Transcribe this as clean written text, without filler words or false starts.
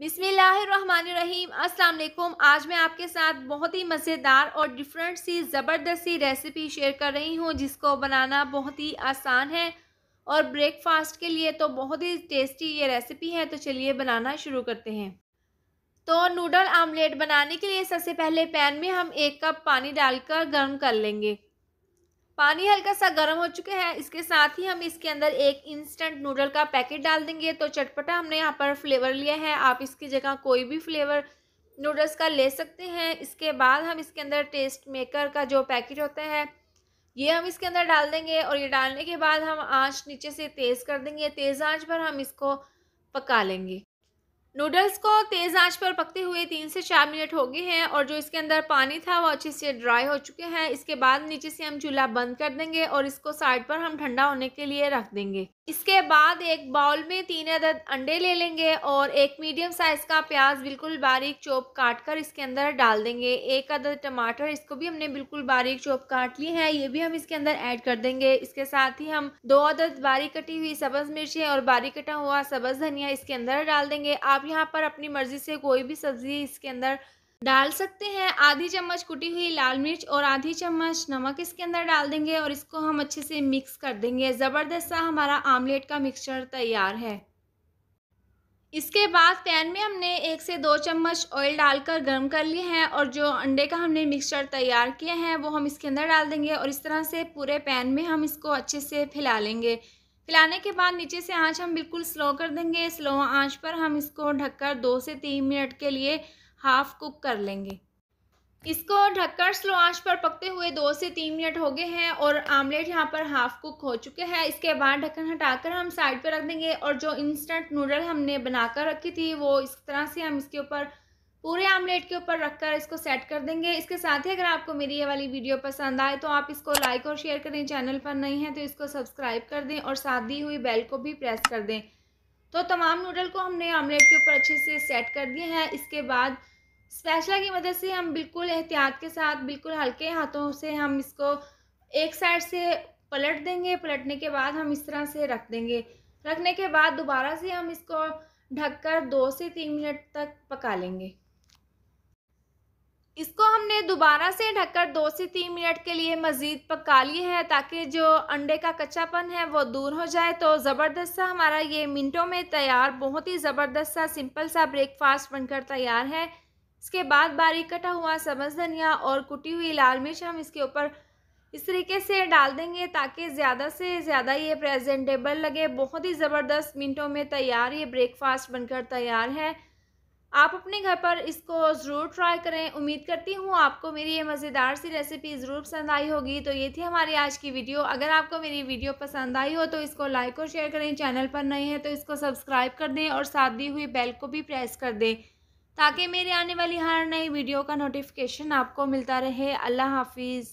बिस्मिल्लाहिर्रहमानिर्रहीम। अस्सलाम वालेकुम। आज मैं आपके साथ बहुत ही मज़ेदार और डिफरेंट सी ज़बरदस्त सी रेसिपी शेयर कर रही हूँ, जिसको बनाना बहुत ही आसान है और ब्रेकफास्ट के लिए तो बहुत ही टेस्टी ये रेसिपी है। तो चलिए बनाना शुरू करते हैं। तो नूडल आमलेट बनाने के लिए सबसे पहले पैन में हम 1 कप पानी डालकर गर्म कर लेंगे। पानी हल्का सा गर्म हो चुका है। इसके साथ ही हम इसके अंदर एक इंस्टेंट नूडल का पैकेट डाल देंगे। तो चटपटा हमने यहाँ पर फ्लेवर लिया है, आप इसकी जगह कोई भी फ्लेवर नूडल्स का ले सकते हैं। इसके बाद हम इसके अंदर टेस्ट मेकर का जो पैकेट होता है ये हम इसके अंदर डाल देंगे और ये डालने के बाद हम आंच नीचे से तेज़ कर देंगे। तेज़ आंच पर हम इसको पका लेंगे। नूडल्स को तेज़ आंच पर पकते हुए 3 से 4 मिनट हो गए हैं और जो इसके अंदर पानी था वो अच्छे से ड्राई हो चुके हैं। इसके बाद नीचे से हम चूल्हा बंद कर देंगे और इसको साइड पर हम ठंडा होने के लिए रख देंगे। इसके बाद एक बाउल में 3 अदद अंडे ले लेंगे और एक मीडियम साइज़ का प्याज बिल्कुल बारीक चॉप काट कर इसके अंदर डाल देंगे। 1 अदद टमाटर, इसको भी हमने बिल्कुल बारीक चॉप काट लिए हैं, ये भी हम इसके अंदर ऐड कर देंगे। इसके साथ ही हम 2 अदद बारीक कटी हुई सब्ज़ मिर्चें और बारीक कटा हुआ सब्ज़ धनिया इसके अंदर डाल देंगे। आप यहाँ पर अपनी मर्ज़ी से कोई भी सब्ज़ी इसके अंदर डाल सकते हैं। आधी चम्मच कुटी हुई लाल मिर्च और आधी चम्मच नमक इसके अंदर डाल देंगे और इसको हम अच्छे से मिक्स कर देंगे। ज़बरदस्त सा हमारा आमलेट का मिक्सचर तैयार है। इसके बाद पैन में हमने 1 से 2 चम्मच ऑयल डालकर गर्म कर लिए हैं और जो अंडे का हमने मिक्सचर तैयार किया है वो हम इसके अंदर डाल देंगे और इस तरह से पूरे पैन में हम इसको अच्छे से फैला लेंगे। फैलाने के बाद नीचे से आंच हम बिल्कुल स्लो कर देंगे। स्लो आंच पर हम इसको ढककर 2 से 3 मिनट के लिए हाफ कुक कर लेंगे। इसको ढककर स्लो आंच पर पकते हुए 2 से 3 मिनट हो गए हैं और आमलेट यहाँ पर हाफ कुक हो चुके हैं। इसके बाद ढक्कन हटाकर हम साइड पर रख देंगे और जो इंस्टेंट नूडल हमने बनाकर रखी थी वो इस तरह से हम इसके ऊपर पूरे आमलेट के ऊपर रखकर इसको सेट कर देंगे। इसके साथ ही अगर आपको मेरी ये वाली वीडियो पसंद आए तो आप इसको लाइक और शेयर करें। चैनल पर नई हैं तो इसको सब्सक्राइब कर दें और साथ दी हुई बेल को भी प्रेस कर दें। तो तमाम नूडल को हमने आमलेट के ऊपर अच्छे से सेट कर दिए हैं। इसके बाद स्पैचुला की मदद से हम बिल्कुल एहतियात के साथ बिल्कुल हल्के हाथों से हम इसको एक साइड से पलट देंगे। पलटने के बाद हम इस तरह से रख देंगे। रखने के बाद दोबारा से हम इसको ढककर 2 से 3 मिनट तक पका लेंगे। इसको हमने दोबारा से ढककर 2 से 3 मिनट के लिए मज़ीद पका लिए है ताकि जो अंडे का कच्चापन है वो दूर हो जाए। तो ज़बरदस्त सा हमारा ये मिनटों में तैयार, बहुत ही ज़बरदस्त सा सिंपल सा ब्रेकफास्ट बनकर तैयार है। इसके बाद बारीक कटा हुआ सब्ज़ धनिया और कुटी हुई लाल मिर्च हम इसके ऊपर इस तरीके से डाल देंगे ताकि ज़्यादा से ज़्यादा ये प्रेजेंटेबल लगे। बहुत ही ज़बरदस्त मिनटों में तैयार ये ब्रेकफास्ट बनकर तैयार है। आप अपने घर पर इसको ज़रूर ट्राई करें। उम्मीद करती हूँ आपको मेरी ये मज़ेदार सी रेसिपी ज़रूर पसंद आई होगी। तो ये थी हमारी आज की वीडियो। अगर आपको मेरी वीडियो पसंद आई हो तो इसको लाइक और शेयर करें। चैनल पर नए हैं तो इसको सब्सक्राइब कर दें और साथ दी हुई बेल को भी प्रेस कर दें ताकि मेरे आने वाली हर नई वीडियो का नोटिफिकेशन आपको मिलता रहे। अल्लाह हाफिज़।